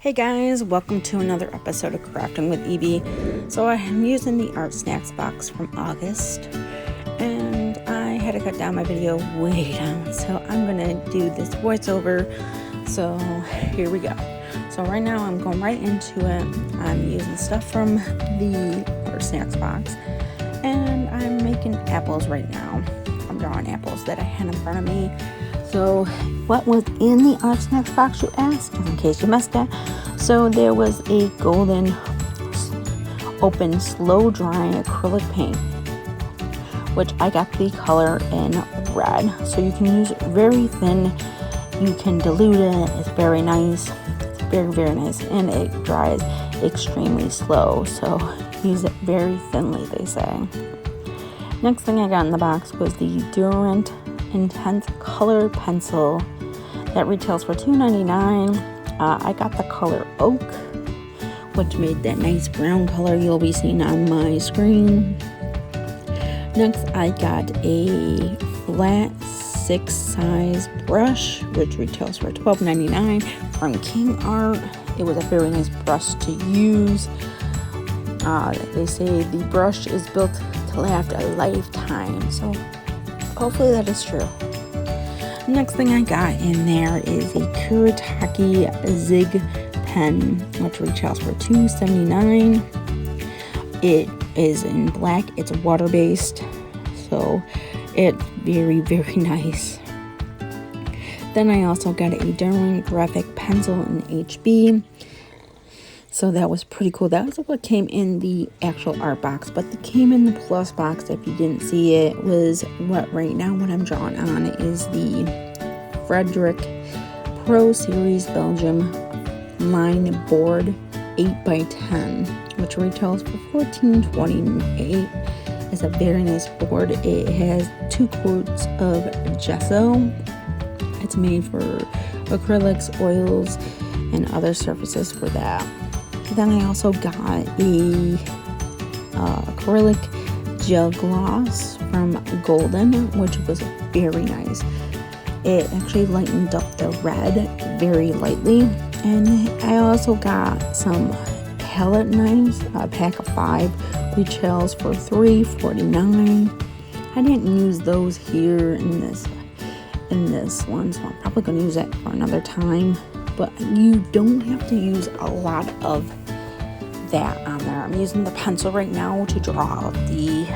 Hey guys, welcome to another episode of Crafting with Evie. So I'm using the Art Snacks box from August, and I had to cut down my video way down, so I'm gonna do this voiceover. So here we go. So right now I'm going right into it. I'm using stuff from the Art Snacks box, and I'm making apples right now. I'm drawing apples that I had in front of me. So what was in the Art Snacks box, you asked, in case you missed that? So there was a golden open slow drying acrylic paint, which I got the color in red. So you can use it very thin, you can dilute it, it's very nice. It's very nice, and it dries extremely slow, so use it very thinly, they say. Next thing I got in the box was the Durant Intense Color Pencil that retails for $2.99. I got the color Oak, which made that nice brown color you'll be seeing on my screen. Next, I got a flat 6 size brush, which retails for $12.99 from King Art. It was a very nice brush to use. They say the brush is built to last a lifetime, so hopefully that is true. Next thing I got in there is a Kuretake Zig pen, which retails for $2.79. It is in black. It's water-based, so it's very nice. Then I also got a Derwent graphic pencil in HB. So that was pretty cool. That was what came in the actual art box, but it came in the plus box. If you didn't see it, was what right now what I'm drawing on is the Frederick Pro Series Belgium line board 8x10, which retails for $14.28. It's a very nice board. It has 2 coats of gesso. It's made for acrylics, oils, and other surfaces for that. Then I also got a acrylic gel gloss from Golden, which was very nice. It actually lightened up the red very lightly. And I also got some palette knives, a pack of 5, retails for $3.49. I didn't use those here in this one, so I'm probably going to use it for another time. But you don't have to use a lot of that on there. I'm using the pencil right now to draw out the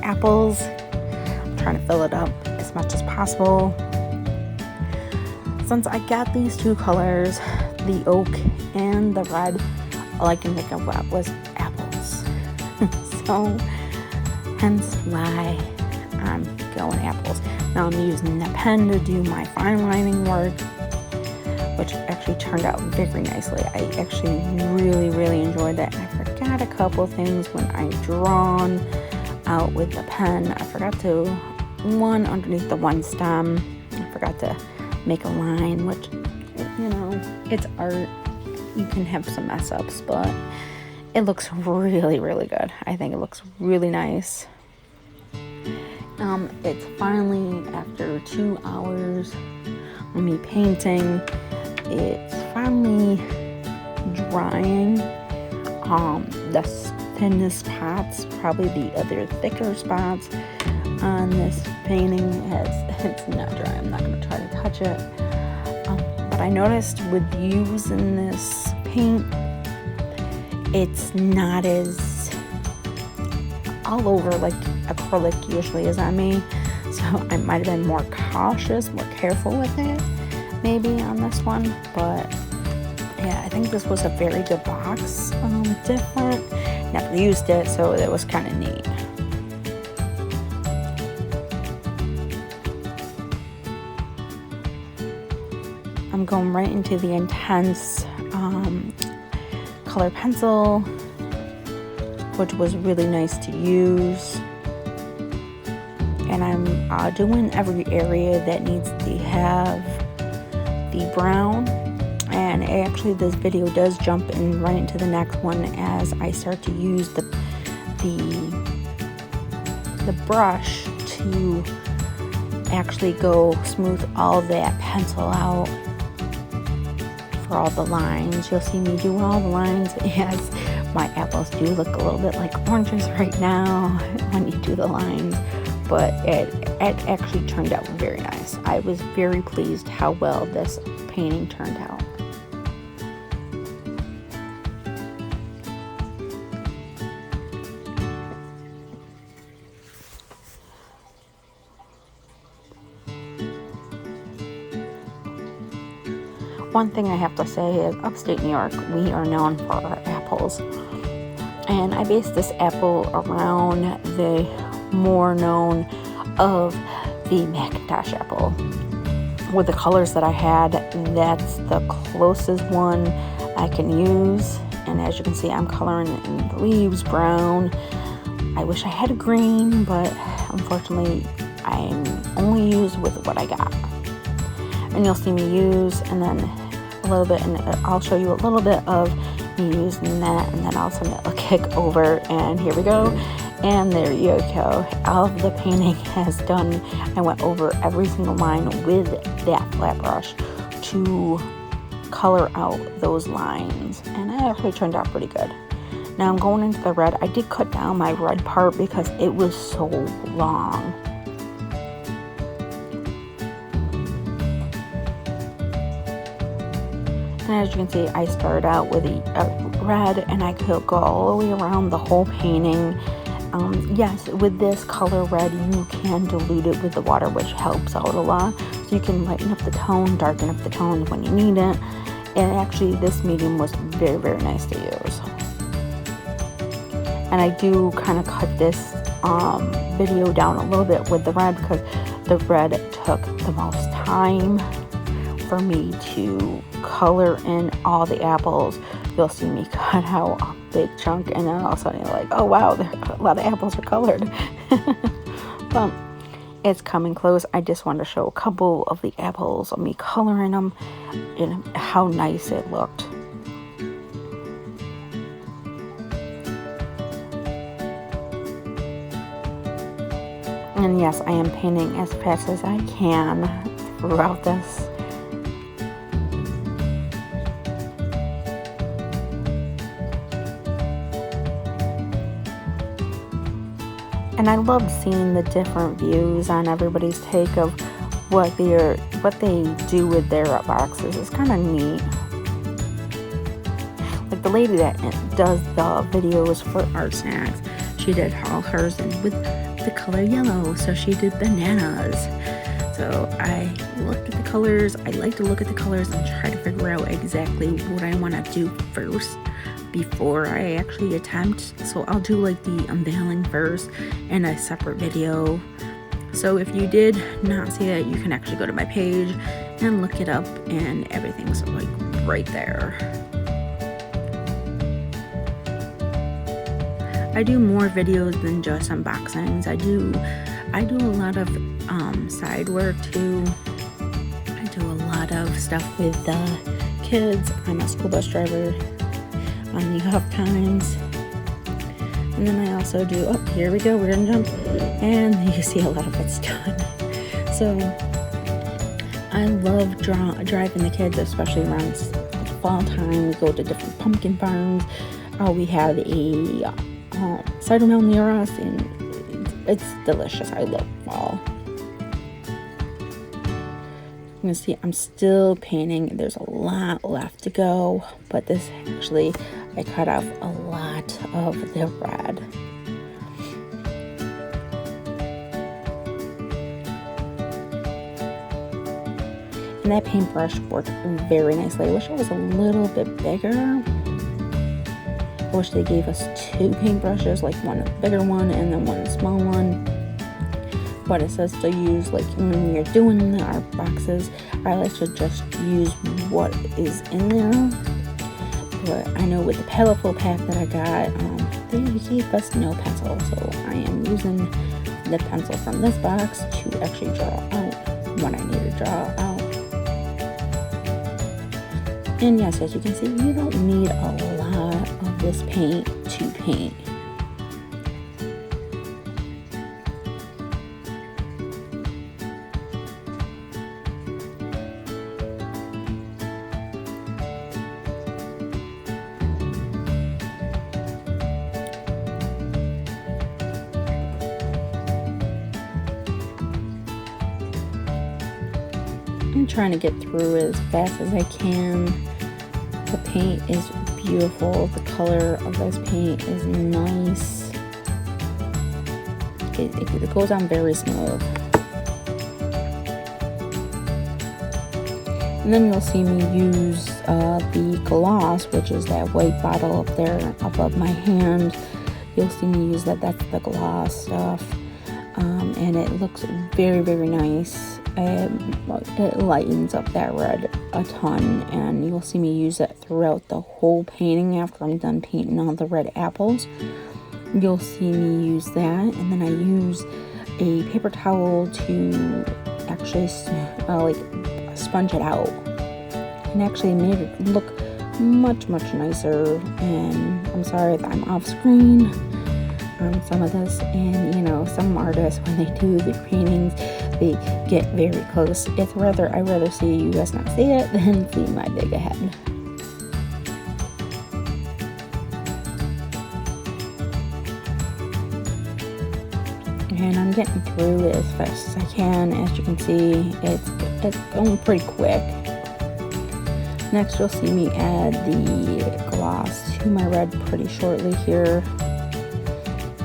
apples. I'm trying to fill it up as much as possible. Since I got these 2 colors, the oak and the red, all I can think of was apples. So hence why I'm going apples. Now I'm using the pen to do my fine lining work, which actually turned out very nicely. I actually really enjoyed it. I forgot a couple things when I drawn out with the pen. I forgot to, one underneath the one stem, I forgot to make a line, which, you know, it's art. You can have some mess ups, but it looks really good. I think it looks really nice. It's finally, after 2 hours of me painting, it's finally drying. The thinnest spots, probably the other thicker spots on this painting, it's not dry. I'm not going to try to touch it. But I noticed with using this paint, it's not as all over like acrylic usually is on me. So I might have been more cautious, more careful with it maybe on this one, but yeah, I think this was a very good box. Different, never used it, so it was kind of neat. I'm going right into the intense color pencil, which was really nice to use. And I'm doing every area that needs to have the brown, and actually this video does jump in right into the next one as I start to use the brush to actually go smooth all that pencil out for all the lines. You'll see me do all the lines as my apples do look a little bit like oranges right now when you do the lines, but it actually turned out very nice. I was very pleased how well this painting turned out. One thing I have to say is upstate New York, we are known for our apples. And I based this apple around the more known of the Macintosh apple. With the colors that I had, that's the closest one I can use. And as you can see, I'm coloring in the leaves brown. I wish I had a green, but unfortunately, I'm only used with what I got. And you'll see me use, and then a little bit, and I'll show you a little bit of me using that, and then I'll send it a kick over, and here we go. And there you go. All of the painting has done. I went over every single line with that flat brush to color out those lines, and it actually turned out pretty good. Now I'm going into the red. I did cut down my red part because it was so long. And as you can see, I started out with a red, and I could go all the way around the whole painting. Yes, with this color red, you can dilute it with the water, which helps out a lot. So you can lighten up the tone, darken up the tone when you need it. And actually, this medium was very, very nice to use. And I do kind of cut this video down a little bit with the red because the red took the most time for me to color in all the apples. You'll see me cut out a big chunk, and then all of a sudden you're like, oh wow, a lot of apples are colored. But it's coming close. I just wanted to show a couple of the apples of me coloring them and how nice it looked. And yes, I am painting as fast as I can throughout this. And I love seeing the different views on everybody's take of what they do with their boxes. It's kind of neat. Like the lady that does the videos for artsnacks, she did all hers with the color yellow, so she did bananas. So I looked at the colors. I like to look at the colors and try to figure out exactly what I want to do first before I actually attempt. So I'll do like the unveiling first in a separate video. So if you did not see it, you can actually go to my page and look it up, and everything's like right there. I do more videos than just unboxings. I do a lot of side work too. I do a lot of stuff with the kids. I'm a school bus driver on the off times. And then I also do, oh, here we go, we're gonna jump. And you see a lot of it's done. So I love driving the kids, especially around fall time. We go to different pumpkin farms. We have a cider mill near us, and it's delicious. I love fall. You can see I'm still painting. There's a lot left to go, but this actually, I cut off a lot of the red. And that paintbrush worked very nicely. I wish it was a little bit bigger. I wish they gave us two paintbrushes, like one bigger one and then one small one. But it says to use, like when you're doing our boxes, I like to just use what is in there. But I know with the Palette pack that I got, they gave us no pencil, so I am using the pencil from this box to actually draw out what I need to draw out. And yes, as you can see, you don't need a lot of this paint to paint. I'm trying to get through as fast as I can. The paint is beautiful. The color of this paint is nice. It goes on very smooth. And then you'll see me use the gloss, which is that white bottle up there above my hand. You'll see me use that. That's the gloss stuff. And it looks very, very nice. It lightens up that red a ton, and you'll see me use it throughout the whole painting after I'm done painting all the red apples. You'll see me use that, and then I use a paper towel to actually sponge it out, and actually made it look much nicer. And I'm sorry that I'm off screen on some of this, and you know, some artists, when they do the paintings, they get very close. I'd rather see you guys not see it than see my big head. And I'm getting through it as fast as I can. As you can see, it's going pretty quick. Next, you'll see me add the gloss to my red pretty shortly here.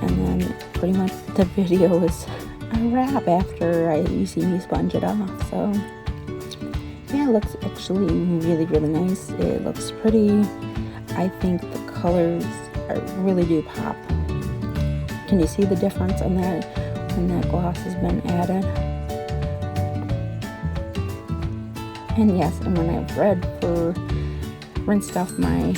And then pretty much the video is a wrap after you see me sponge it off. So yeah, it looks actually really nice. It looks pretty. I think the colors really do pop. Can you see the difference on that when that gloss has been added? And yes, and when I've rinsed off my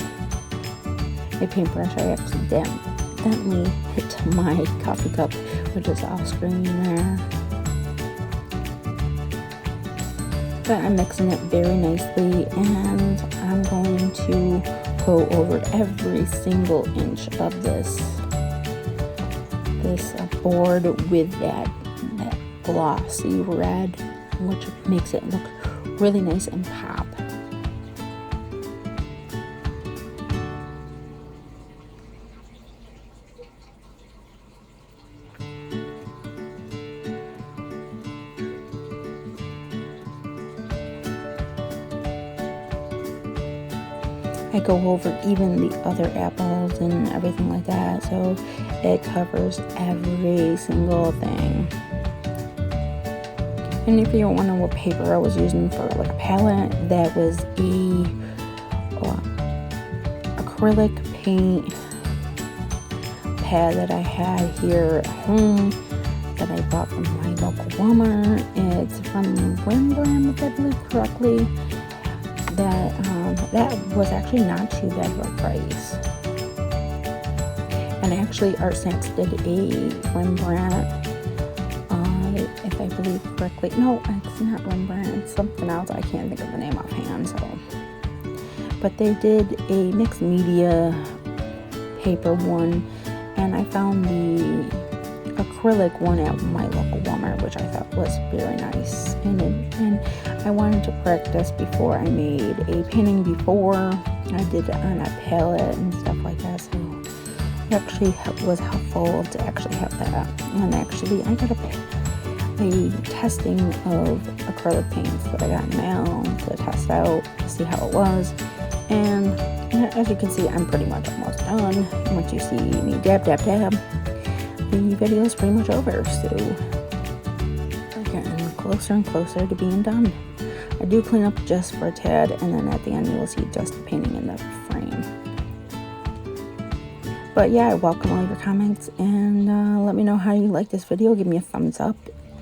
paintbrush, I accidentally hit my coffee cup, which is off screen there. But I'm mixing it very nicely, and I'm going to go over every single inch of this board with that glossy red, which makes it look really nice and pop. I go over even the other apples and everything like that, so it covers every single thing. And if you don't want to know what paper I was using for like a palette, that was a acrylic paint pad that I had here at home that I bought from my local Walmart. It's from Rembrandt, if I believe correctly. That was actually not too bad for a price. And actually, artsnacks did a Rembrandt, if I believe correctly. No, it's not Rembrandt. It's something else. I can't think of the name offhand. But they did a mixed media paper one, and I found the acrylic one at my local Walmart, which I thought was very nice. And I wanted to practice before I made a painting before I did it on a palette and stuff like that. So it actually was helpful to actually have that. And actually, I got a testing of acrylic paints that I got in the mail to test out to see how it was. And as you can see, I'm pretty much almost done. Once you see me dab, the video is pretty much over. So I'm getting closer and closer to being done. I do clean up just for a tad, and then at the end you will see just painting in the frame. But yeah, I welcome all your comments, and let me know how you like this video. Give me a thumbs up.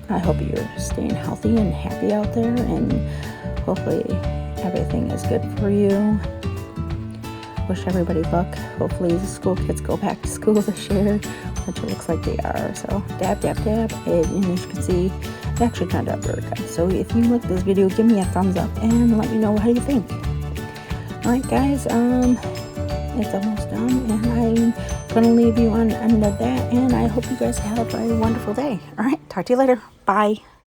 I hope you're staying healthy and happy out there, and hopefully everything is good for you. Wish everybody luck. Hopefully the school kids go back to school this year, which it looks like they are. So dab, and as you can see, it actually turned out very good. So if you like this video, give me a thumbs up and let me know how you think. Alright guys, it's almost done, and I'm gonna leave you on the end of that, and I hope you guys have a wonderful day. Alright, talk to you later. Bye.